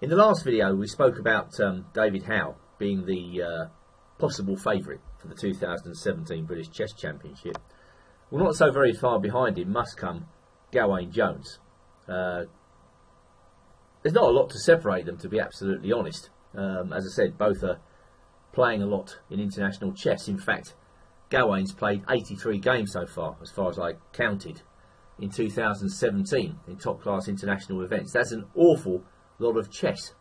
In the last video we spoke about David Howe being the possible favourite for the 2017 British Chess Championship. Well, not so very far behind him must come Gawain Jones. There's not a lot to separate them, to be absolutely honest. As I said, both are playing a lot in international chess. In fact, Gawain's played 83 games so far as I counted, in 2017 in top-class international events. That's an awful lot of chess.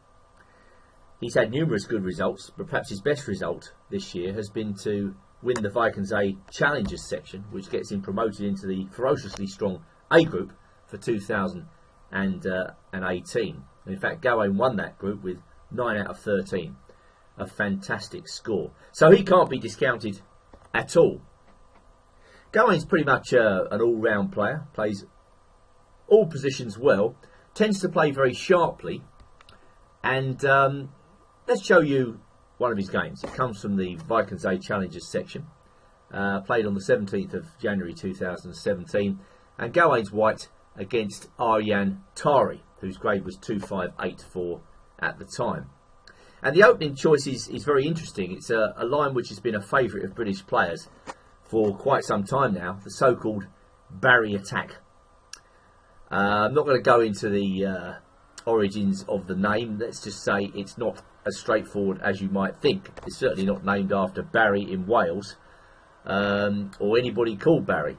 He's had numerous good results, but perhaps his best result this year has been to win the Vikings A Challengers section, which gets him promoted into the ferociously strong A group for 2018. And in fact, Gawain won that group with 9 out of 13. A fantastic score. So he can't be discounted at all. Gawain's pretty much an all-round player, plays all positions well, tends to play very sharply, and let's show you one of his games. It comes from the Vikings A Challengers section, played on the 17th of January 2017, and Gawain's white against Tari, whose grade was 2584 at the time. And the opening choice is very interesting. It's a line which has been a favourite of British players for quite some time now, the so-called Barry attack. I'm not going to go into the origins of the name. Let's just say it's not as straightforward as you might think. It's certainly not named after Barry in Wales, or anybody called Barry.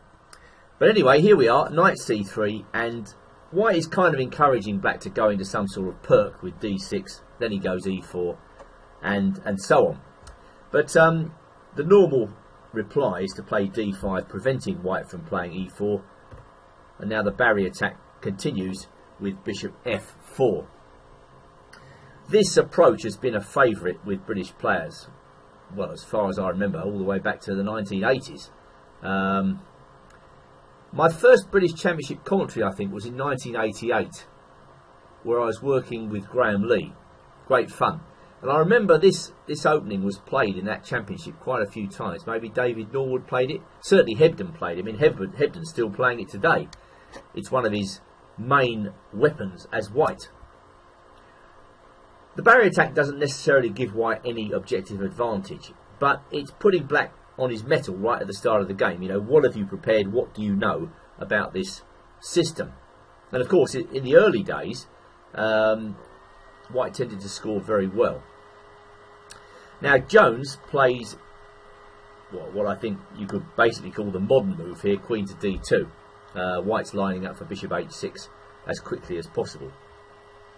But anyway, here we are, knight c3, and white is kind of encouraging black to go into some sort of perk with d6, then he goes e4, and so on. But the normal reply is to play d5, preventing white from playing e4, and now the Barry attack continues with bishop f4. This approach has been a favourite with British players, well, as far as I remember, all the way back to the 1980s. My first British Championship commentary, I think, was in 1988, where I was working with Graham Lee. Great fun. And I remember this opening was played in that championship quite a few times. Maybe David Norwood played it. Certainly Hebden played it. I mean, Hebden's still playing it today. It's one of his main weapons as white. The Barry attack doesn't necessarily give white any objective advantage, but it's putting black on his mettle right at the start of the game. You know, what have you prepared? What do you know about this system? And of course, in the early days, white tended to score very well. Now, Jones plays what I think you could basically call the modern move here, queen to d2. White's lining up for bishop h6 as quickly as possible,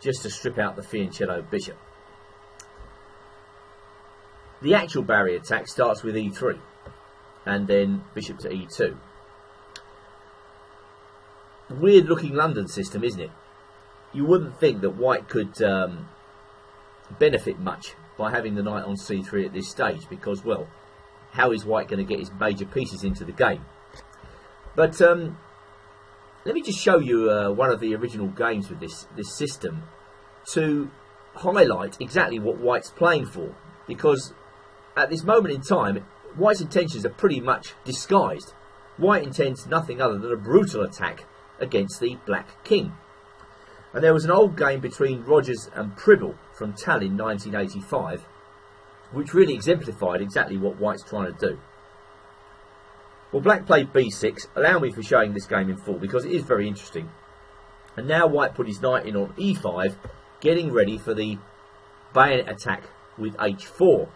just to strip out the fianchetto bishop. The actual Barry attack starts with e3, and then bishop to e2. Weird looking London system, isn't it? You wouldn't think that white could benefit much by having the knight on c3 at this stage, because, well, how is white going to get his major pieces into the game? But let me just show you one of the original games with this system to highlight exactly what white's playing for, because at this moment in time, white's intentions are pretty much disguised. White intends nothing other than a brutal attack against the black king. And there was an old game between Rogers and Pribble from Tallinn 1985, which really exemplified exactly what white's trying to do. Well, black played b6. Allow me for showing this game in full, because it is very interesting. And now white put his knight in on e5, getting ready for the bayonet attack with h4.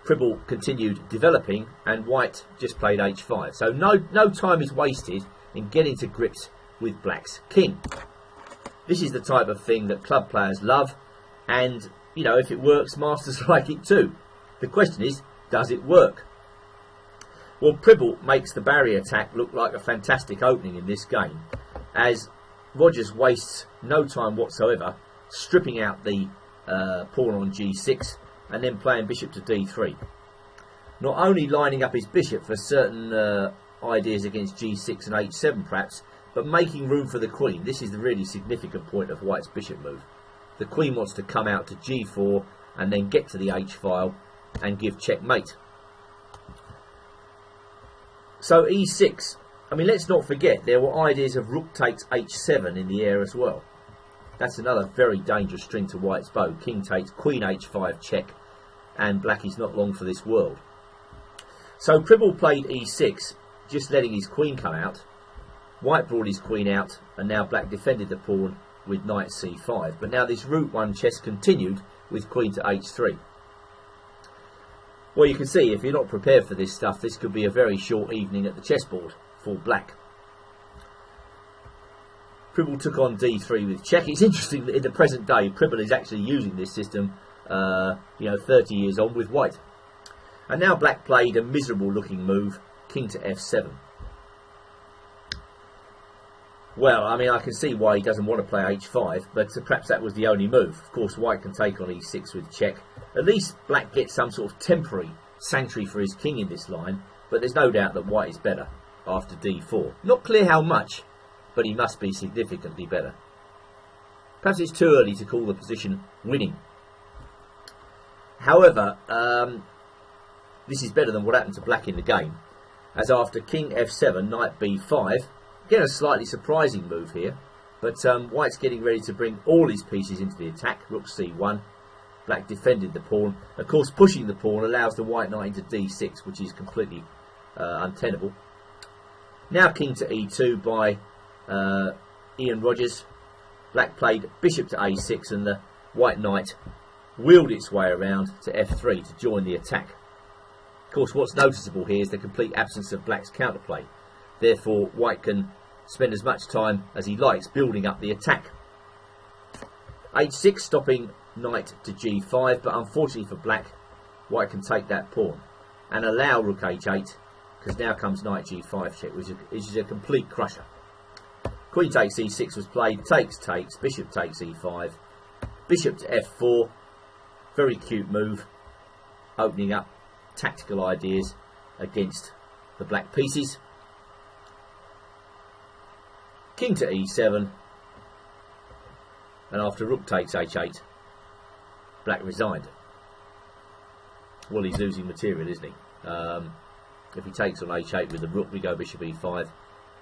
Pribble continued developing, and white just played h5. So no time is wasted in getting to grips with black's king. This is the type of thing that club players love, and, you know, if it works, masters like it too. The question is, does it work? Well, Pribble makes the Barry attack look like a fantastic opening in this game, as Rogers wastes no time whatsoever, stripping out the pawn on g6, and then playing bishop to d3. Not only lining up his bishop for certain ideas against g6 and h7 perhaps, but making room for the queen. This is the really significant point of white's bishop move. The queen wants to come out to g4 and then get to the h-file and give checkmate. So e6, I mean, let's not forget there were ideas of rook takes h7 in the air as well. That's another very dangerous string to white's bow. King takes, queen h5 check, and black is not long for this world. So Pribble played e6, just letting his queen come out. White brought his queen out, and now black defended the pawn with knight c5. But now this route 1 chess continued with queen to h3. Well, you can see, if you're not prepared for this stuff, this could be a very short evening at the chessboard for black. Pribble took on d3 with check. It's interesting that in the present day, Pribble is actually using this system, 30 years on with white. And now black played a miserable looking move, king to f7. Well, I mean, I can see why he doesn't want to play h5, but perhaps that was the only move. Of course, white can take on e6 with check. At least black gets some sort of temporary sanctuary for his king in this line, but there's no doubt that white is better after d4. Not clear how much, but he must be significantly better. Perhaps it's too early to call the position winning. However, this is better than what happened to black in the game, as after king f7, knight b5, again a slightly surprising move here, but white's getting ready to bring all his pieces into the attack. Rook c1, black defended the pawn. Of course, pushing the pawn allows the white knight into d6, which is completely untenable. Now king to e2 by Ian Rogers. Black played bishop to a6, and the white knight wheeled its way around to f3 to join the attack. Of course, what's noticeable here is the complete absence of black's counterplay. Therefore, white can spend as much time as he likes building up the attack. h6 stopping knight to g5, but unfortunately for black, white can take that pawn and allow rook h8, because now comes knight g5 check, which is a complete crusher. Queen takes e6 was played, takes, bishop takes e5, bishop to f4, very cute move, opening up tactical ideas against the black pieces. King to e7, and after rook takes h8, black resigned. Well, he's losing material, isn't he? If he takes on h8 with the rook, we go bishop e5.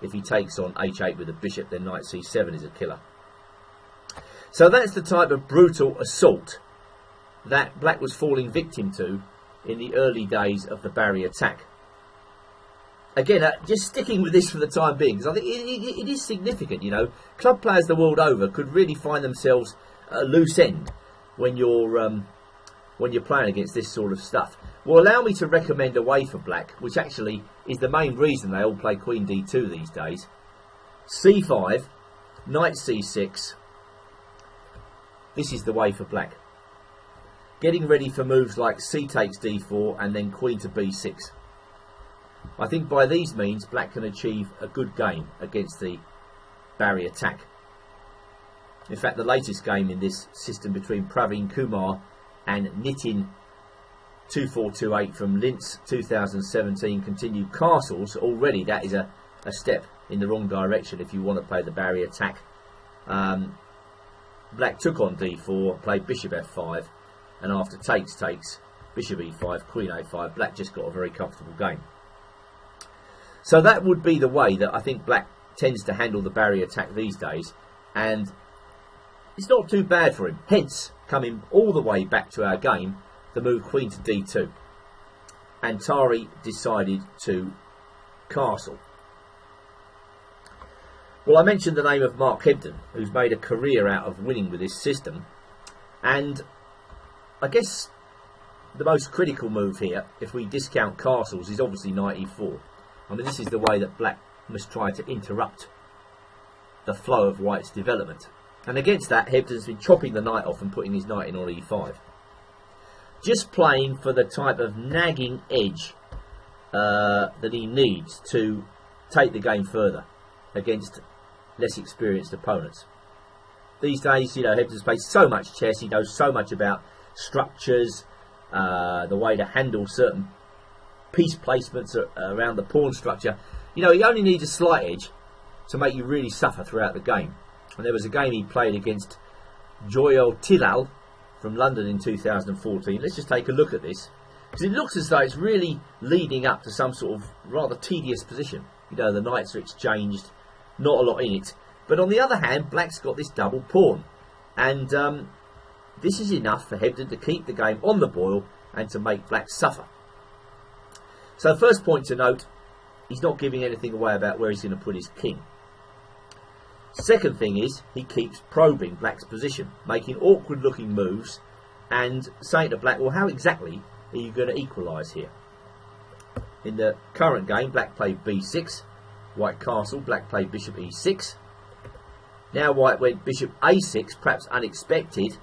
If he takes on h8 with the bishop, then knight c7 is a killer. So that's the type of brutal assault that black was falling victim to in the early days of the Barry attack. Again, just sticking with this for the time being, because I think it is significant, you know. Club players the world over could really find themselves at a loose end when you're playing against this sort of stuff. Well, allow me to recommend a way for black, which actually is the main reason they all play queen d2 these days. c5, knight c6. This is the way for black. Getting ready for moves like c takes d4 and then queen to b6. I think by these means black can achieve a good game against the Barry attack. In fact, the latest game in this system between Praveen Kumar and Nitin 2428 from Linz 2017 continued castles. Already that is a step in the wrong direction if you want to play the Barry attack. Black took on d4, played bishop f5, and after takes, bishop e5, queen a5, black just got a very comfortable game. So that would be the way that I think black tends to handle the Barry attack these days, and it's not too bad for him. Hence, coming all the way back to our game, the move queen to d2. And Tari decided to castle. Well, I mentioned the name of Mark Hebden, who's made a career out of winning with this system, and I guess the most critical move here, if we discount castles, is obviously knight e4. I mean, this is the way that black must try to interrupt the flow of white's development. And against that, Hebden's been chopping the knight off and putting his knight in on e5. Just playing for the type of nagging edge that he needs to take the game further against less experienced opponents. These days, you know, Hebden's played so much chess, he knows so much about structures, the way to handle certain piece placements around the pawn structure. You know, he only needs a slight edge to make you really suffer throughout the game. And there was a game he played against Joyal Tilal from London in 2014. Let's just take a look at this, because it looks as though it's really leading up to some sort of rather tedious position. You know, the knights are exchanged, not a lot in it. But on the other hand, black's got this double pawn. And this is enough for Hebden to keep the game on the boil and to make black suffer. So first point to note, he's not giving anything away about where he's going to put his king. Second thing is, he keeps probing black's position, making awkward looking moves and saying to black, well, how exactly are you going to equalise here? In the current game, black played b6, white castle, black played bishop e6. Now white went bishop a6, perhaps unexpected,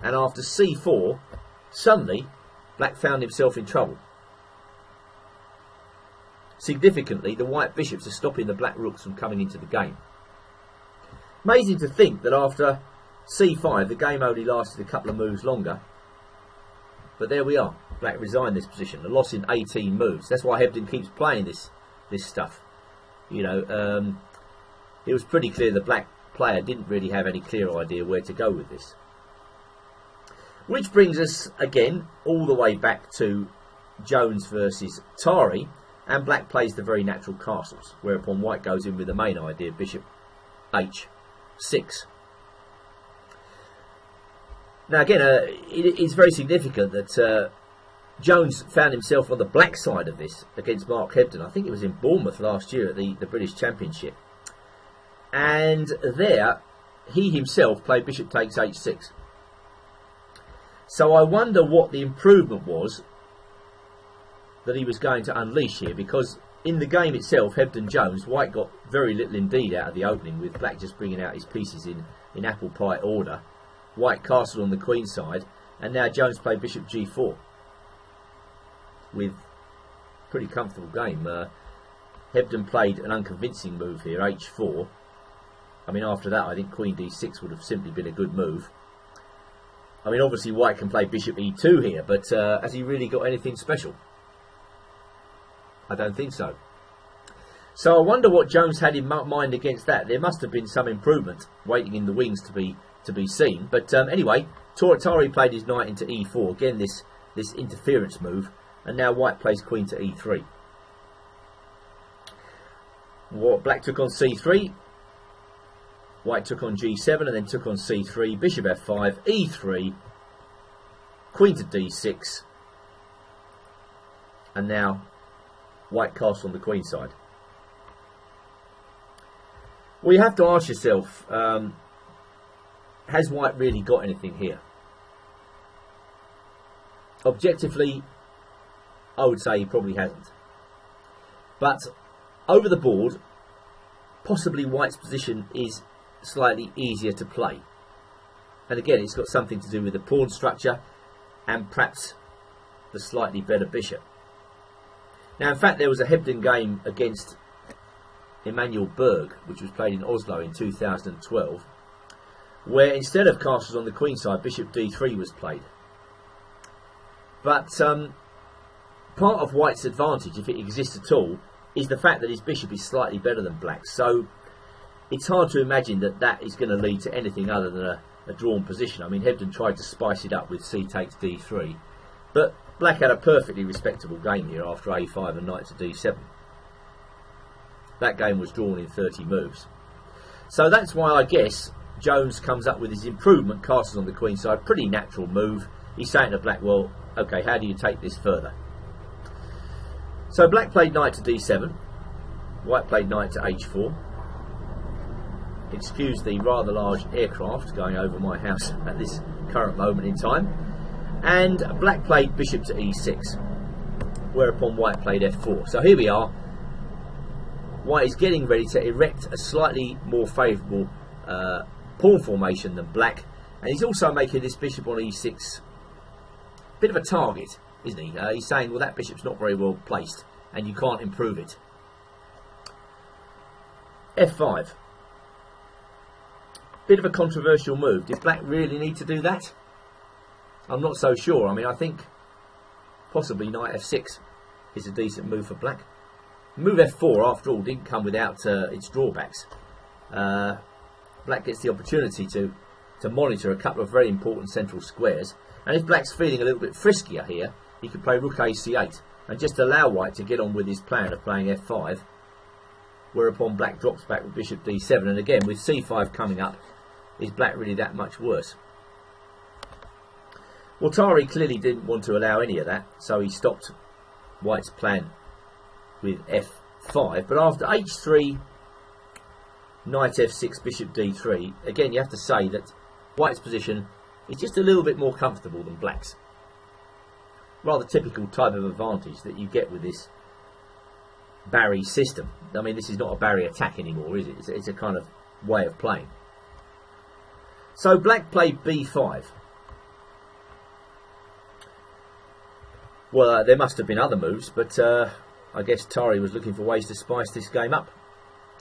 and after c4, suddenly black found himself in trouble. Significantly, the white bishops are stopping the black rooks from coming into the game. Amazing to think that after c5, the game only lasted a couple of moves longer. But there we are. Black resigned this position. A loss in 18 moves. That's why Hebden keeps playing this stuff. You know, it was pretty clear the black player didn't really have any clear idea where to go with this. Which brings us, again, all the way back to Jones versus Tari. And black plays the very natural castles. Whereupon white goes in with the main idea, bishop h6. Now again, it's very significant that Jones found himself on the black side of this against Mark Hebden. I think it was in Bournemouth last year at the British Championship. And there, he himself played bishop takes h6. So I wonder what the improvement was that he was going to unleash here, because in the game itself, Hebden-Jones, white got very little indeed out of the opening, with black just bringing out his pieces in apple pie order. White castled on the queen side, and now Jones played bishop g4 with pretty comfortable game. Hebden played an unconvincing move here, h4. I mean, after that, I think queen d6 would have simply been a good move. I mean, obviously white can play bishop e2 here, but has he really got anything special? I don't think so. So I wonder what Jones had in mind against that. There must have been some improvement waiting in the wings to be seen. But anyway, Tari played his knight into e4. Again, this interference move. And now white plays queen to e3. Black took on c3. White took on g7 and then took on c3. Bishop f5, e3. Queen to d6. And now white castle on the queen side. Well, you have to ask yourself, has white really got anything here? Objectively, I would say he probably hasn't. But over the board, possibly white's position is slightly easier to play. And again, it's got something to do with the pawn structure and perhaps the slightly better bishop. Now, in fact, there was a Hebden game against Emmanuel Berg, which was played in Oslo in 2012, where instead of castles on the queen side, bishop d3 was played. But part of white's advantage, if it exists at all, is the fact that his bishop is slightly better than black. So it's hard to imagine that that is going to lead to anything other than a drawn position. I mean, Hebden tried to spice it up with c takes d3, but black had a perfectly respectable game here after a5 and knight to d7. That game was drawn in 30 moves. So that's why I guess Jones comes up with his improvement, castles on the queen side, pretty natural move. He's saying to black, well, okay, how do you take this further? So black played knight to d7, white played knight to h4. Excuse the rather large aircraft going over my house at this current moment in time. And black played bishop to e6, whereupon white played f4. So here we are. White is getting ready to erect a slightly more favourable pawn formation than black, and he's also making this bishop on e6 a bit of a target, isn't he? He's saying, well, that bishop's not very well placed and you can't improve it. f5. Bit of a controversial move. Did black really need to do that? I'm not so sure. I mean, I think possibly knight f6 is a decent move for black. Move f4, after all, didn't come without its drawbacks. Black gets the opportunity to monitor a couple of very important central squares. And if black's feeling a little bit friskier here, he could play rook a8 and just allow white to get on with his plan of playing f5, whereupon black drops back with bishop d7. And again, with c5 coming up, is black really that much worse? Well, Tari clearly didn't want to allow any of that, so he stopped white's plan with f5. But after h3, knight f6, bishop d3, again you have to say that white's position is just a little bit more comfortable than black's. Rather typical type of advantage that you get with this Barry system. I mean, this is not a Barry attack anymore, is it? It's a kind of way of playing. So black played b5. Well, there must have been other moves, but I guess Tari was looking for ways to spice this game up.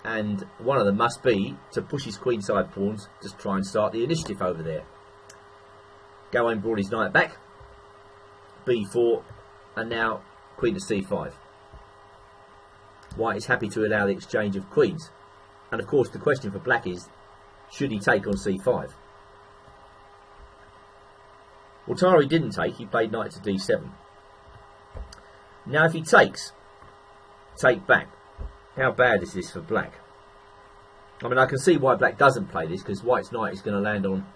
And one of them must be to push his queenside pawns to try and start the initiative over there. Gawain brought his knight back. b4, and now queen to c5. White is happy to allow the exchange of queens. And of course the question for black is, should he take on c5? Well, Tari didn't take, he played knight to d7. Now if he takes, take back. How bad is this for black? I mean, I can see why black doesn't play this, because white's knight is going to land on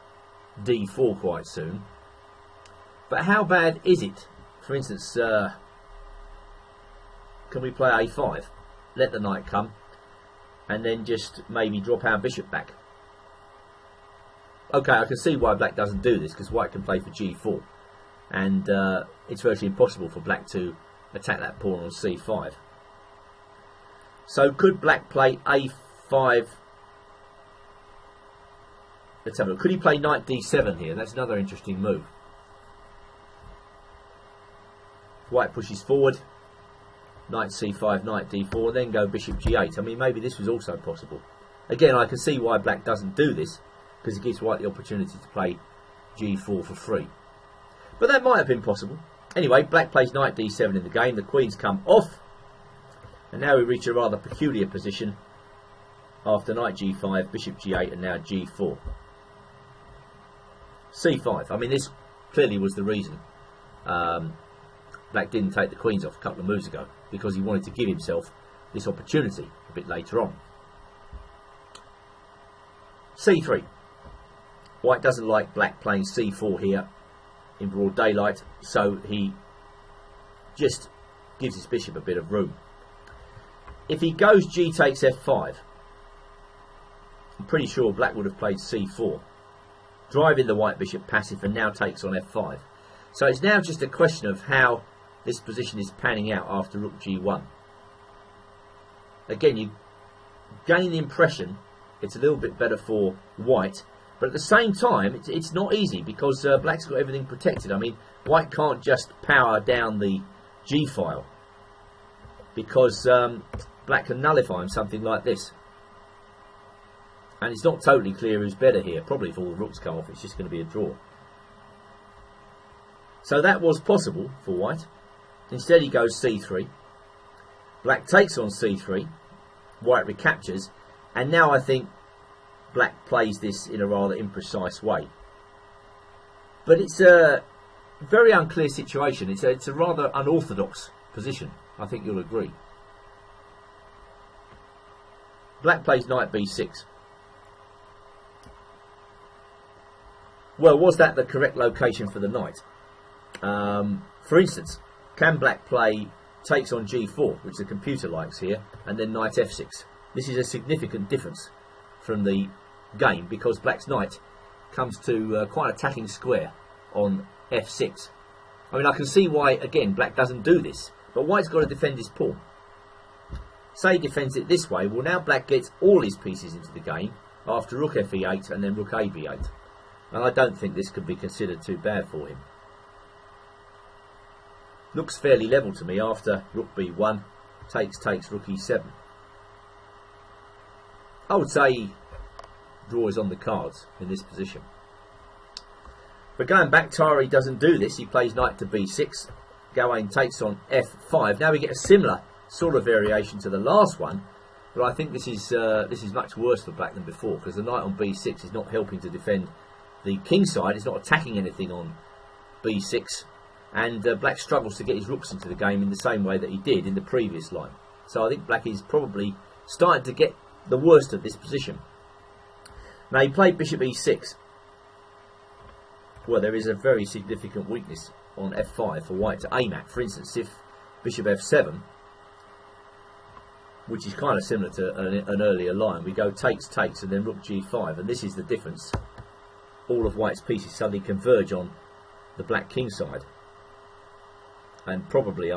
d4 quite soon. But how bad is it? For instance, can we play a5? Let the knight come, and then just maybe drop our bishop back. Okay, I can see why black doesn't do this, because white can play for g4. And it's virtually impossible for black to attack that pawn on c5. So could black play a5? Let's have a look. Could he play knight d7 here? That's another interesting move. White pushes forward, knight c5, knight d4, then go bishop g8. I mean, maybe this was also possible. Again, I can see why black doesn't do this, because it gives white the opportunity to play g4 for free. But that might have been possible. Anyway, black plays knight d7 in the game. The queens come off. And now we reach a rather peculiar position after knight g5, bishop g8, and now g4. c5. I mean, this clearly was the reason black didn't take the queens off a couple of moves ago, because he wanted to give himself this opportunity a bit later on. c3. White doesn't like black playing c4 here in broad daylight, so he just gives his bishop a bit of room. If he goes g takes f5, I'm pretty sure black would have played c4, driving the white bishop passive, and now takes on f5. So it's now just a question of how this position is panning out after rook g1. Again, you gain the impression it's a little bit better for white, but at the same time it's not easy, because black's got everything protected. I mean, white can't just power down the g file, because black can nullify him something like this. And it's not totally clear who's better here. Probably if all the rooks come off, it's just going to be a draw. So that was possible for white. Instead he goes c3. Black takes on c3. White recaptures. And now I think black plays this in a rather imprecise way. But it's a very unclear situation. It's a rather unorthodox position. I think you'll agree. Black plays knight b6. Well, was that the correct location for the knight? For instance, can black play takes on g4, which the computer likes here, and then knight f6? This is a significant difference from the game, because black's knight comes to quite an attacking square on f6. I mean, I can see why, again, black doesn't do this, but white's got to defend his pawn. Say he defends it this way, well, now black gets all his pieces into the game after rook fe8 and then rook ab8. And I don't think this could be considered too bad for him. Looks fairly level to me after rook b1, takes rook e7. I would say draw is on the cards in this position. But going back, Tari doesn't do this. He plays knight to b6. Gawain takes on f5. Now we get a similar sort of variation to the last one, but I think this is much worse for black than before, because the knight on b6 is not helping to defend the king side. It's not attacking anything on b6, and black struggles to get his rooks into the game in the same way that he did in the previous line. So I think black is probably starting to get the worst of this position. Now he played bishop e6. Well, there is a very significant weakness on f5 for white to aim at. For instance, if bishop f7, which is kind of similar to an earlier line, we go takes, takes, and then rook g5, and this is the difference. All of white's pieces suddenly converge on the black king side, and probably,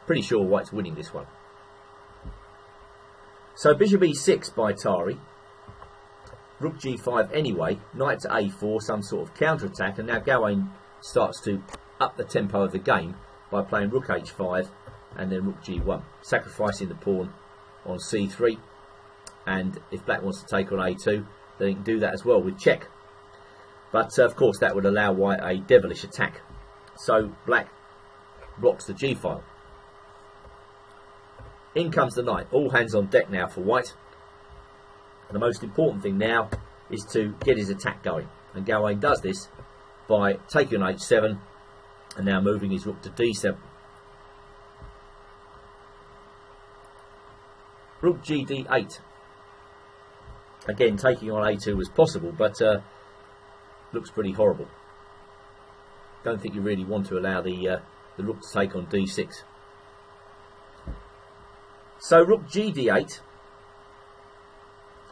pretty sure white's winning this one. So bishop e6 by Tari, rook g5 anyway, knight to a4, some sort of counter-attack, and now Gawain starts to up the tempo of the game by playing rook h5 and then rook g1, sacrificing the pawn on c3, and if black wants to take on a2, then he can do that as well with check. But of course that would allow white a devilish attack. So black blocks the g file. In comes the knight. All hands on deck now for white. And the most important thing now is to get his attack going. And Gawain does this by taking on h7 and now moving his rook to d7. Rook gd8. Again, taking on a2 was possible, but looks pretty horrible. Don't think you really want to allow the rook to take on d6. So rook gd8.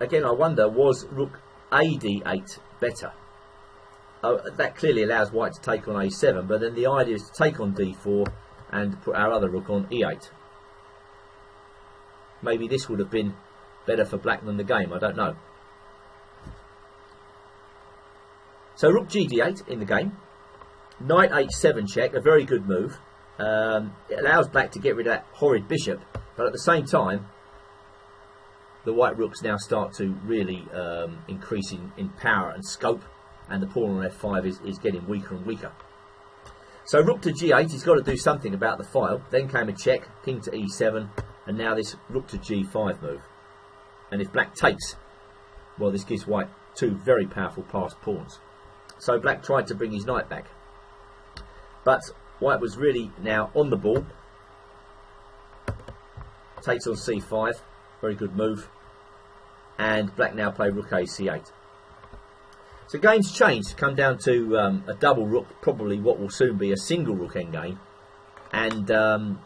Again, I wonder, was rook ad8 better? That clearly allows white to take on a7, but then the idea is to take on d4 and put our other rook on e8. Maybe this would have been better for black than the game, I don't know. So rook gd8 in the game. Knight h7 check, a very good move. It allows black to get rid of that horrid bishop, but at the same time, the white rooks now start to really increase in power and scope, and the pawn on f5 is getting weaker and weaker. So rook to g8, he's got to do something about the file. Then came a check, king to e7, and now this rook to g5 move. And if black takes, well, this gives white two very powerful passed pawns. So black tried to bring his knight back, but white was really now on the ball. Takes on c5, very good move, and black now play rook a c8. So game's changed, come down to a double rook, probably what will soon be a single rook endgame, and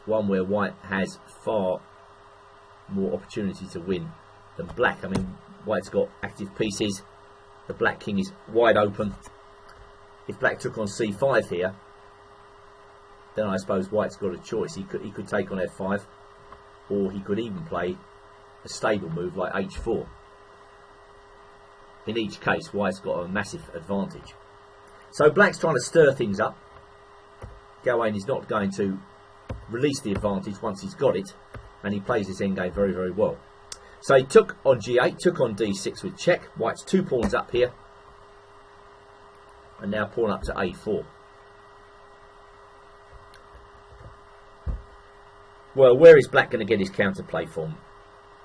one where white has far more opportunity to win than black. I mean, white's got active pieces, the black king is wide open. If black took on c5 here, then I suppose white's got a choice. He could take on f5, or he could even play a stable move like h4. In each case, white's got a massive advantage. So black's trying to stir things up. Gawain is not going to release the advantage once he's got it, and he plays this endgame very, very well. So he took on g8, took on d6 with check. White's two pawns up here, and now pawn up to a4. Well, where is black going to get his counterplay from?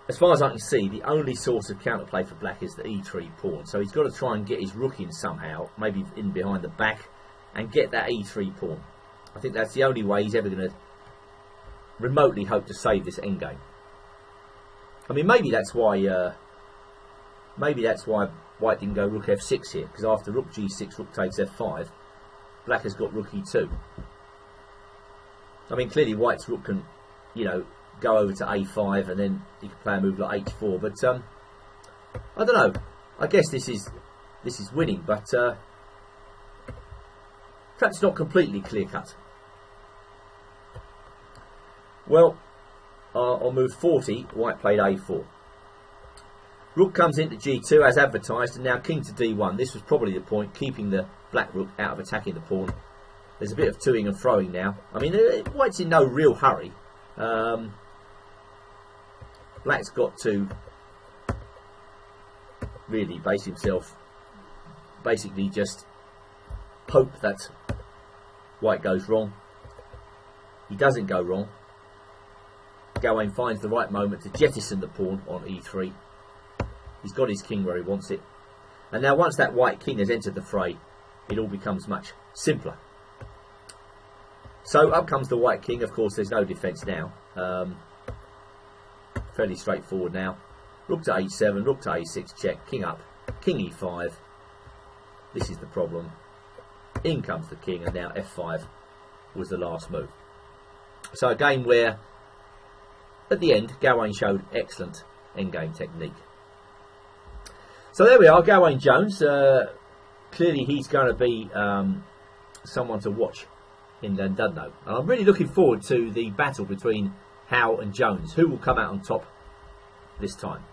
As far as I can see, the only source of counterplay for black is the e3 pawn. So he's got to try and get his rook in somehow, maybe in behind the back, and get that e3 pawn. I think that's the only way he's ever going to remotely hope to save this endgame. I mean, maybe that's why white didn't go rook f6 here, because after rook g6, rook takes f5, black has got rook e2. I mean, clearly white's rook can, go over to a5, and then he can play a move like h4. But I don't know. I guess this is winning, but perhaps not completely clear cut. Well, on move 40, white played a4. Rook comes into g2 as advertised, and now king to d1. This was probably the point, keeping the black rook out of attacking the pawn. There's a bit of toing and froing now. I mean, white's in no real hurry. Black's got to really base himself, basically just hope that white goes wrong. He doesn't go wrong. Gawain finds the right moment to jettison the pawn on e3. He's got his king where he wants it. And now once that white king has entered the fray, it all becomes much simpler. So up comes the white king. Of course, there's no defence now. Fairly straightforward now. Rook to h7, rook to a6, check, king up, king e5. This is the problem. In comes the king, and now f5 was the last move. So a game where, at the end, Gawain showed excellent endgame technique. So there we are, Gawain Jones. Clearly he's going to be someone to watch in Llandudno. And I'm really looking forward to the battle between Howe and Jones. Who will come out on top this time?